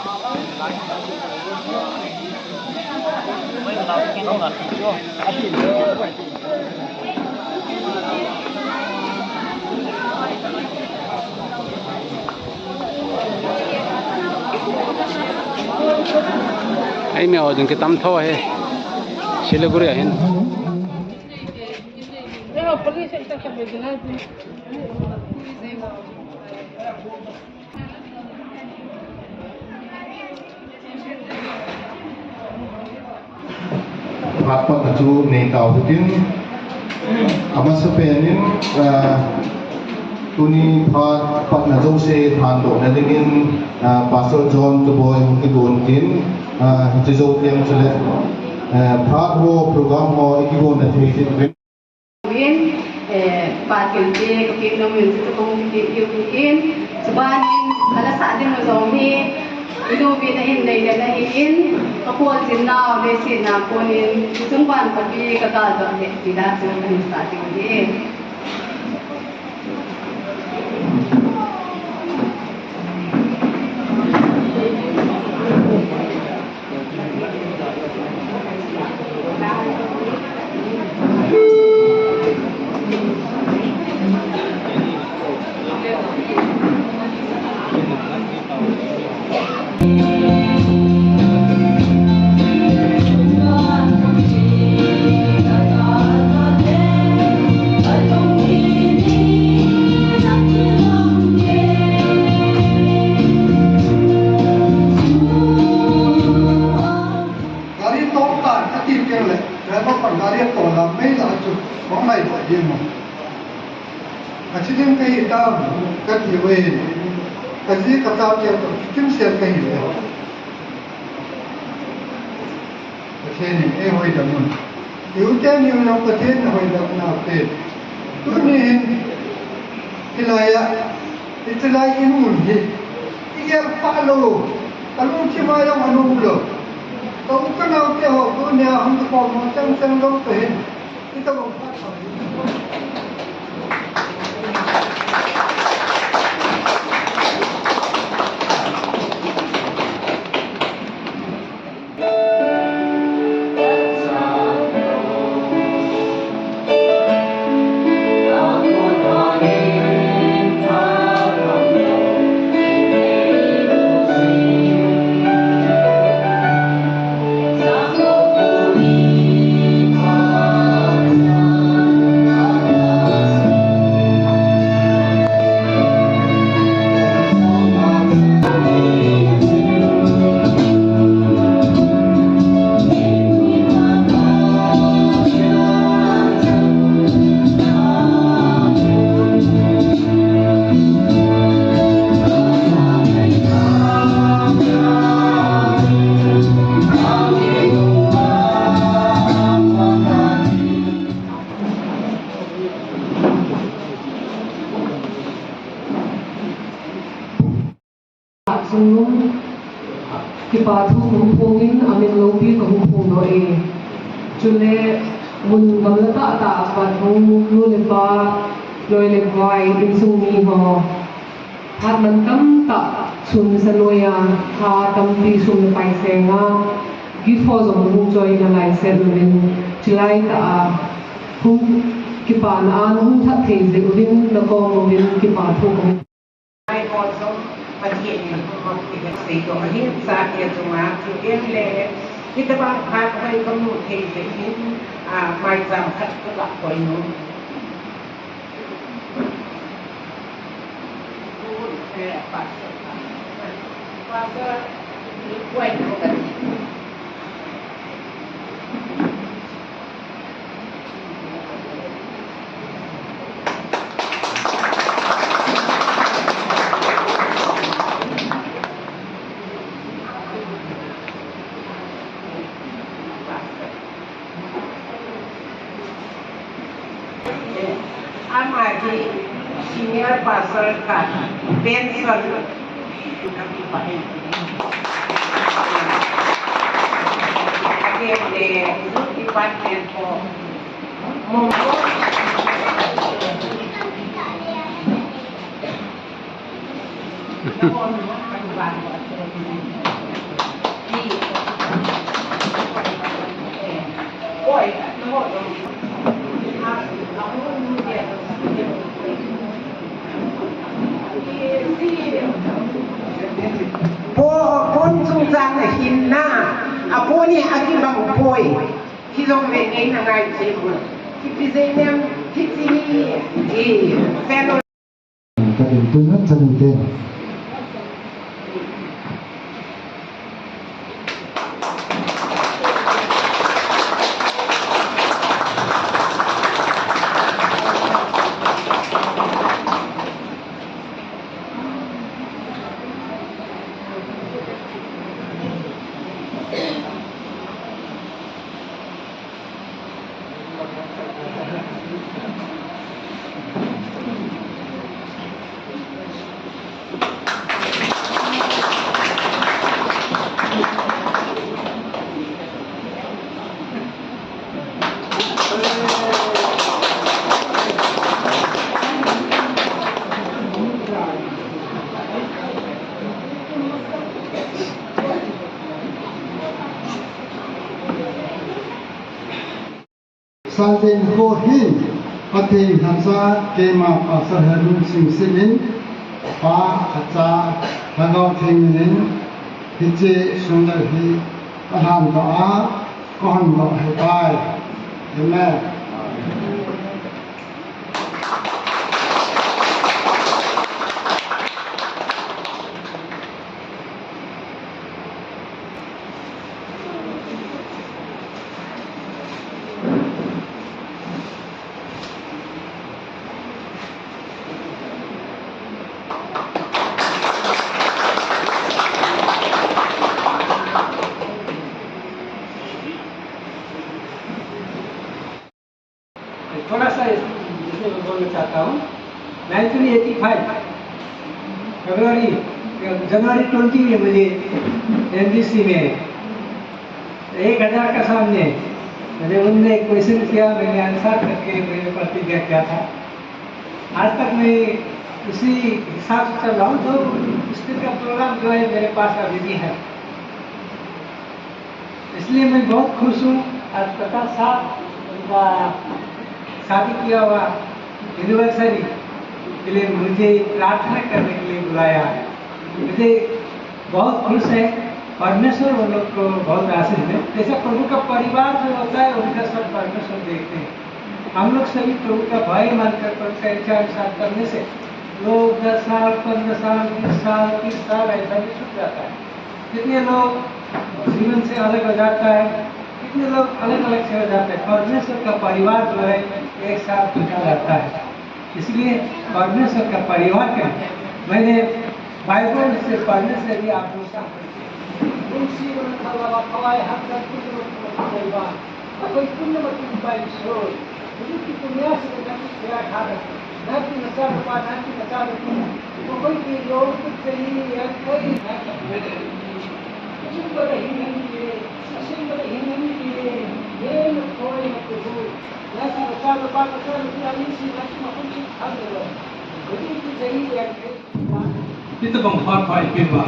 Ai mẹ ở cái tấm thô hay Siliguri ahin apa kaju nei tau hutin ama sepenin tuni pat na jose than do na dingin Pastor John to boy ki don tin jizo tiang chale phat ho program ho ikigo na theitin win patil je ke no min to kong ki yin subanin ala sa din mo zong hi ino bi na in nei na in ko sin na be sin na ko nin sung ban pa bi ka ka do he ti da so ni sa ti ni Accident kahi tam kat yewe kaji kata ke kim share kahi le acheni e hoi damun yutan yu na pathen hoi damna pe tuni ilaya itlai inun hi iyer palo alun chima yang anulo tau kana ke ho dunia hum ko mo chang chang lo pe ita lo ki pathu humpungin amin lobi ka humpung do e chule mun gamata ta pathu lu le ba loi le vai in sumi ho hat man tam ta sun sanoya ha tam pi sun pai senga gi fo zo mu joy na lai sel min chilai ta hum ki pan an hum tha the ze udin na ko mo bin ki pathu ko ai ko so ma ti ni ko ti ke sei to ani sa ke to ma ti ke le ki ta ba ha ko ko mu the ze ni mai jam khat ko la ko no pastor ni kuai ko ka Amadi senior pastor ka Benson kami pahin. Again, the youth department for Monggo. po pun sung sang na hin na apo ni aki bang poi hizong ve ngai na ngai se ko kipizenyam kitini fellow ก็เป็นตัวนั้นจะมีเต็ม Salten Kohin Patin Hansa Kema Pasarharun Sing Simin Pa Acha Hangau Thingin Hije Sundar Hi Ahan Doa Kohon Do Hai Amen थोड़ा सा इसमें बोलना चाहता हूँ 1985 जनवरी 20 में मुझे एमडीसी में 1000 का सामने मैंने उनने एक क्वेश्चन किया मैंने आंसर करके मैंने प्रतिज्ञा किया था आज तक मैं उसी हिसाब से चल रहा हूँ जो स्थिति का प्रोग्राम जो है मेरे पास अभी भी है इसलिए मैं बहुत खुश हूँ आज 50 साल उनका शादी किया हुआ एनिवर्सरी के लिए मुझे प्रार्थना करने के लिए बुलाया मुझे बहुत खुश है परमेश्वर उन लोग को बहुत आशीष है जैसे प्रभु का परिवार जो होता है उनका सब परमेश्वर देखते हैं हम लोग सभी प्रभु का भाई मानकर प्रभु का इच्छा अनुसार करने से लोग 10 साल 15 साल 20 साल 30 साल ऐसा भी छूट जाता है कितने लोग जीवन से अलग हो जाता है कितने लोग अलग अलग से हो जाते हैं परमेश्वर का परिवार जो है एक साथ जुटा रहता है इसलिए परमेश्वर का परिवार का मैंने बाइबल से पढ़ने से भी आप लोग Kita bangkot iba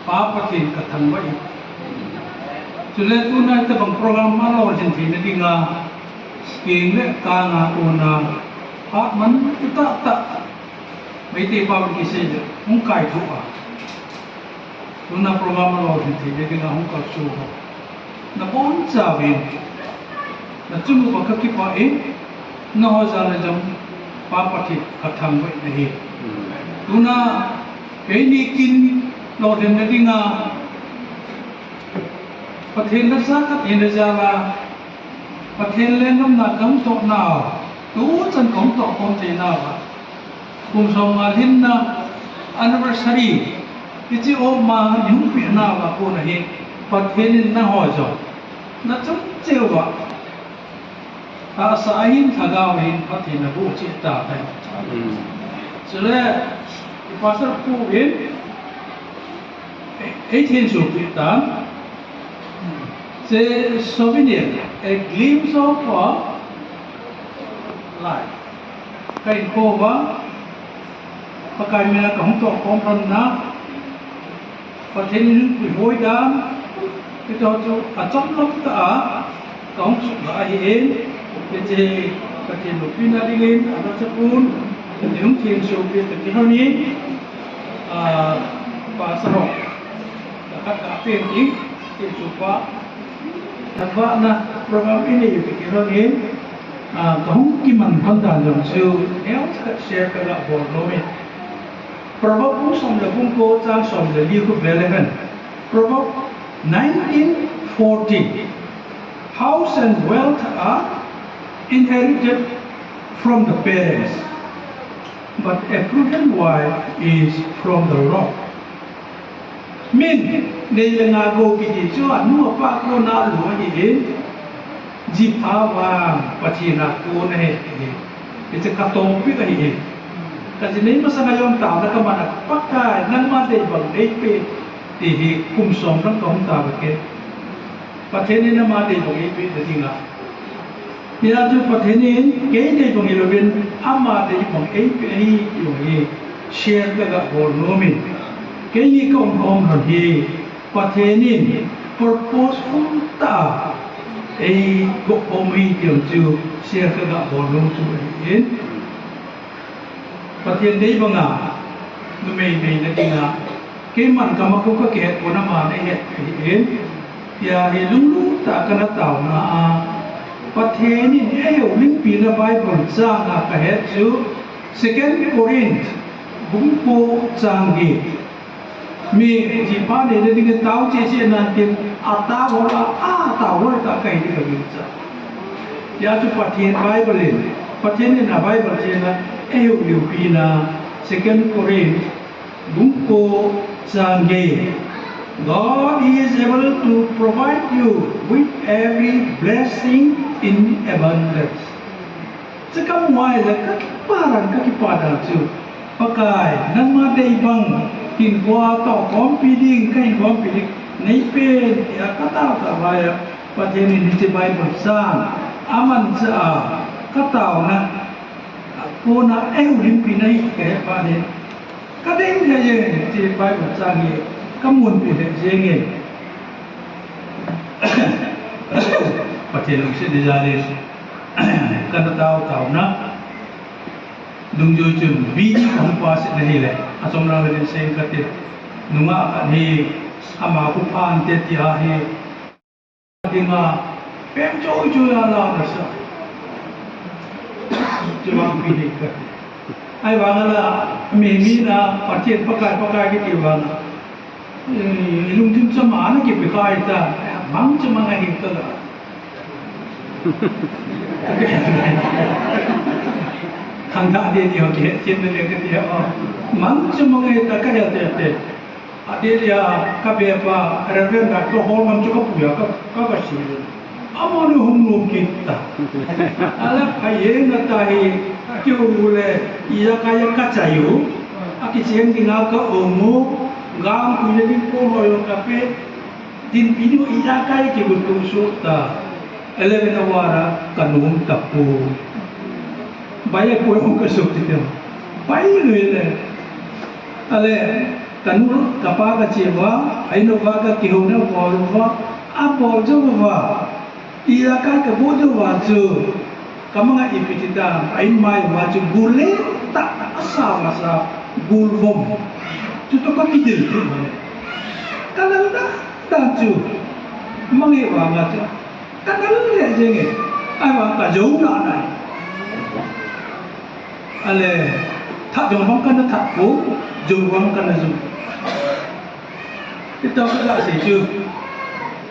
papatin katangway. Sulit una ito bang program malo jinti na dinga kingle ka nga una man kita ta may tipa kisay hungkay tuwa. Una program malo jinti na dinga hungkay suho. Na bon sabi na tumu bakakipain na ho sana jam papatin katangway na hi. Tuna ini kin lo den na dinga pathen na sa kat in jala pathen len nam na kam to na tu chan kom to kom te na ba kum song alhin na anniversary kichi o ma yung pi na ba ko na he pathen na ho jo na chum cheu ba ta sa hin thaga hin pathen na bu chi ta ta Sila pasal Puhin 18 Supitan the souvenir a glimpse of life kain kova pakai mina kahung to kompon na pathin pu hoi dam kita tu acok lok ta kahung su ga hin je pathin lupina dingin ada sepun yung team Soviet ni honi sarok kakapin supa tanpa na program ini pikiran ini kahung kiman pandan yang su neo share kagak bornomi Proverb som le bungko chang som le liu ku belehan Proverb 19:40 House and wealth are inherited from the parents but a prudent wife is from the Lord Min nei lenga go ki ji chu anu pa ko na lu ni ji pha wa pachina ko ne ni je ka to pi ka ni ka ji nei ma sa yom ta na ka ma na pakka nan ma de bang dei pe ti hi kum som nang kom ta ba ke patheni na ma de bang ei pe de tinga ni la ju patheni ke de bang lo ben amma de bang ei pe hi yo ni share ka ga bol no min cái gì công hồn là gì và thế nên purposeful ta ấy bộ ôm hi tiểu chư xe cái đạo bộ luôn chú ý và thế đấy bằng mình là gì là cái mặt cầm không có kẹt của nó mà đây hiện hiện ya thì lúc ta cái nó tạo na và thế nên ai hiểu linh pin là Bible ra là cái hết chú Second Corinth búng po trang gì mi ji pa ne de ding tao che che na tin ata bola tao lo ta kai de ka cha ya tu pathian Bible pathian na Bible che na eu liu pi na Second Corinth bung ko sang ge God is able to provide you with every blessing in abundance cha ka mai la ka paran ka ki pada chu pakai nan ma dei bangกินกว่าต่อพร้อมปีดิ้งใกล้พร้อมปีดิ้งในเป็นอยากก็ต้าต่อไปประเทศนี้ที่ไปบทสร้างอามันจะก็เต่านะโคนะเอ้ลิมปีในแก่ประเทศก็ได้ยังไงที่ไปบทสร้างเนี่ยก็มุนปีเด็กยังไงประเทศลูกศิษย์จารีกันเต่านะdung jo chun bi kham pa se nahi le asom rang le sen kate nunga ani ama ku phan te ti ha he dinga pem choi chu ya la da sa chuang pi ni ka ai wa la me mi na pathet pakai ki ti wa na lung tim sama na ki pi kai ta mang chama ngai ni ta la khang da de dio ke chen ne ke dia mang chuma ngai ta ka ya te ade dia ka be pa reven da to hol man chu ka pu ya ka si amone hum no kita ala paye na ta hi kyu le ya ka chayu aki chen dinga ka omo gang ku ye din ko lo yo ka pe din pinu ya ka ki bu tu so ta eleven awara kanum tapu Baik pun orang kesuk itu, baik le. Ale kanur kapal kecewa, aino vaga kihuna bolwa, apa jawab? Ia kan kebudu waju, kamu nggak ipitita, ain mai waju gule tak asal masa gulvom, itu kau kidil tu. Kalau dah tu, mengewa macam, kalau dia jenge, awak tak jauh nak. Ale tak jom kan tak ko jom kan zu kita tak seju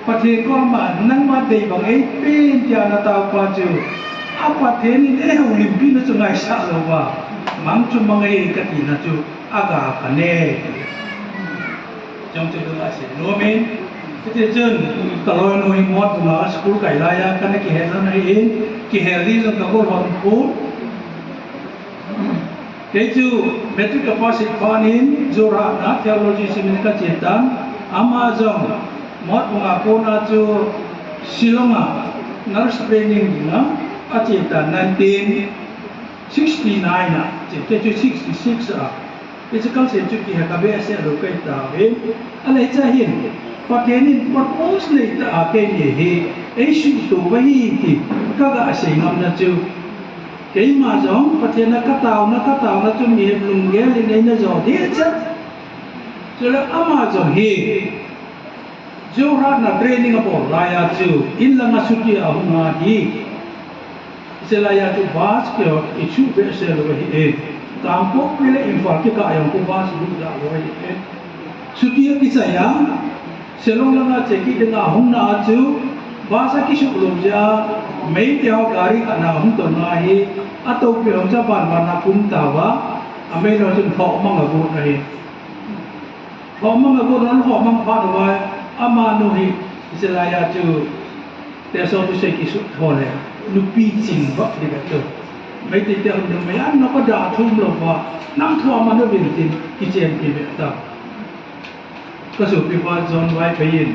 pathe ko ma nan ma dei bang ei pin tia na ta pa ju apa the ni e ulim pin na sungai sa lo wa mang chu mangai ka ti na chu aga ka ne jom chu la se no me te chen ta lo no hi mot ma school kai la ya kan ki he na hi ki he ri lo ka ko hon pu Keju metric capacity panin Zora na theology seminar cetan Amazon mot mengakona ju Silonga nurse training dina acetan 1969 na keju 66 itu kan seju ki HKBS lo kai ta he ale chahin patenin purpose le ta ake he issue to wahi ki kaga asai ngam na ju cái mà giống và thế là cắt tàu nó chung nghiệp lùng ghé lên đây nó giò đĩa chứ Jala Amazon he Johana training apo laya chu in langa suti ahunga hi selaya chu bas ke isu be sel wa hi kampo pile info ke ka ayang ko bas du da wa hi suti ki saya selong langa cheki denga ahunga chu basa ki su lomja mei tiao gari ana hum to na hi ato pe hom ja ban na kum ta wa amei no chu tho mang go na hi tho mang go ron ho mang ba wa amanu hi selaya chu te so tu se ki su tho le nu pi jing ba de ga chu mei ti te hom de mai an no ko da thum lo wa nam tho ma no bin tin ki chen pi be taก็สุพิพาจอนไว้ไปยิน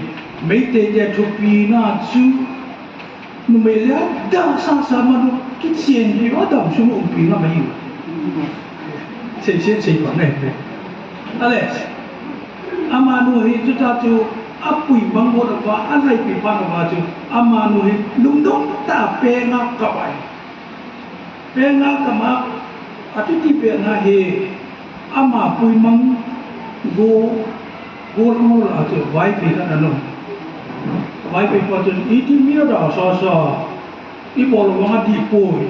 ไม่เตะทุกปีน่าจูนุเมล่าดาสาสามานุกิเชียนที่ว่าดำชั่วโมงปีน่าไม่อยู่เสียเสียก่อนเลยอะไรอามานุเฮจุจ้าจูอับปุยบังบดว่าอะไรปีพานว่าจูอามานุเฮลุงดงตาเปงักกับไปเปงักกับมาอาทิตย์เปงักเฮอามาปุยมังโกGuru atau baik kita anu, baik important. Itu dia dah sasa, ini baru orang dipoi,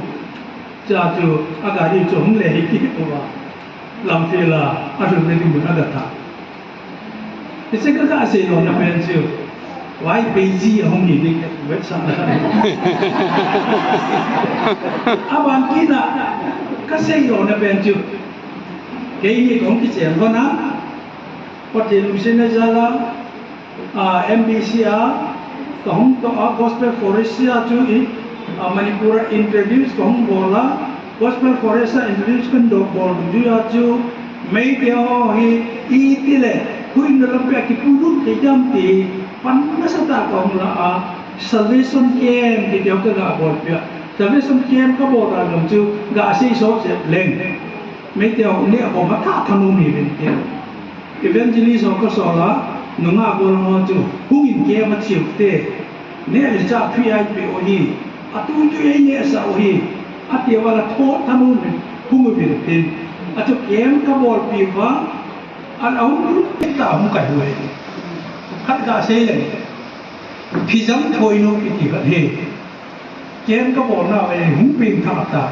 jadi agak ini cuma leh kita orang, lampilah, ada nanti mana datang. Ini kerja asyik orang pensiun, baik biji orang ini website. Abang kita kasih orang pensiun, kayaknya orang kita yang mana? Pati Lucena Jala, MBCR, kahung to Gospel Forestia tu Manipura introduce kahung bola, Gospel Forestia introduce kan do bol dia tu, mai dia hi itile, kuin dalam pihak kipudut kejam ti, panas tak kahung la Salvation Camp kita ke gak bol pihak, Salvation Camp ka bol dalam tu gak asyik so leng, mai dia ni apa mata thanu ni bentia. Evangelist ko sola nunga bol mo chu hungin ke ma chiu te ne le cha PIP o hi atu ju ye ne sa o hi ati wala tho thanu ne hungu bin tin atu kem ka bol pi wa an au ta hum kai huai khat ga sei le phi jam thoi no ki ti ka he kem ka bol na we hum pin tha ta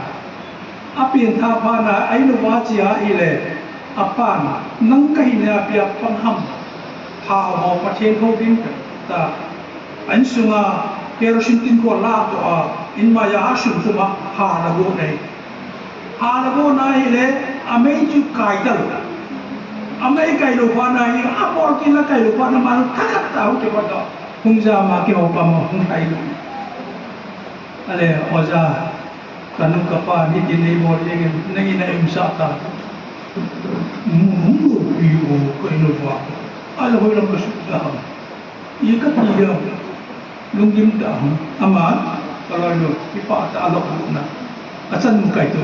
a pin tha pha na ai no wa chi a i le apa nang kahina pia pangham ha ho pathen ho din ta ansunga kerosene tin ko la to in ma ya shun kuma ha la go nai le amei chu kai ta amei kai lo pa nai apor kin la kai lo pa na ma thak ta ho ke ba do hung ja ma ke ho pa ma hung kai lo ale oja kanu kapa ni din nei mo le ngi na im sa ta mungu piu ko inova ala ho lang kasuda ika tiga lunggim ta amat kalau lo ipa ta ala na asan kai tu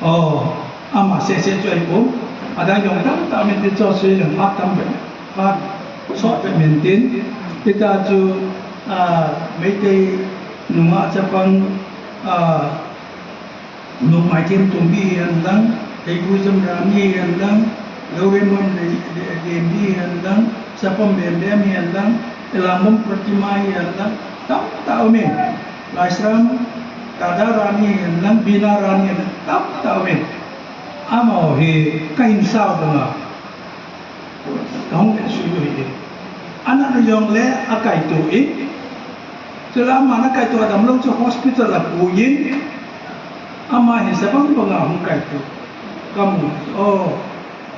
oh ama se choi ko ada yang ta men ti cho se yang hat tam be hat so be men tin kita ju mai te nunga chapang nung mai tim tumbi yang dang Egoism rami yang dang, Lawemon Dendi yang dang, Sapam Bendem yang dang, Elamum Pratima yang dang, tahu men, Laisram Kada Rani yang dang, Bina Rani yang dang, tahu men, Amau he kain sao dengar, kaum bersuyu ini, anak yang le akai tu selama anak akai tu ada melalui hospital lakuin, ama he sabang pengahum kai tu. Kamu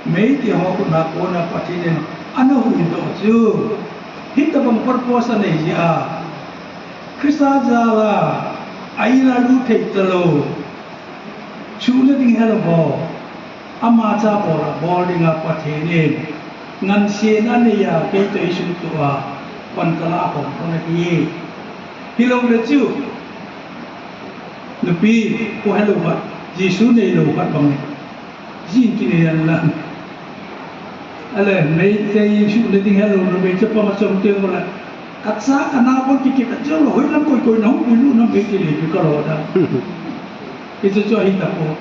mei ti ho ko na ko na patinen ana hu do ju hita bang purpose nei ya krista jala aina lu thei talo chule ding helo bo ama cha bo la boarding a patinen ngan se na ne ya ke te isu tu a pan kala ho ko na ki hilong le chu nupi ko helo ba jisu nei lo ba bang Jin kini yang lang, alah, mereka isu letting hello, mereka cepat macam tu orang. Katsa kenapa kita kerja loh, hilang koi nong dulu nong mereka ni kalau ada. Itu cuma hitam ko.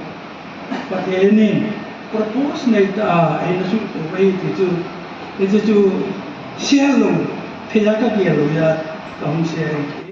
Pakai ini, propose ในไอ้สุดไปที่จะshare ลงเทียก็เกี่ยวกับต้อง share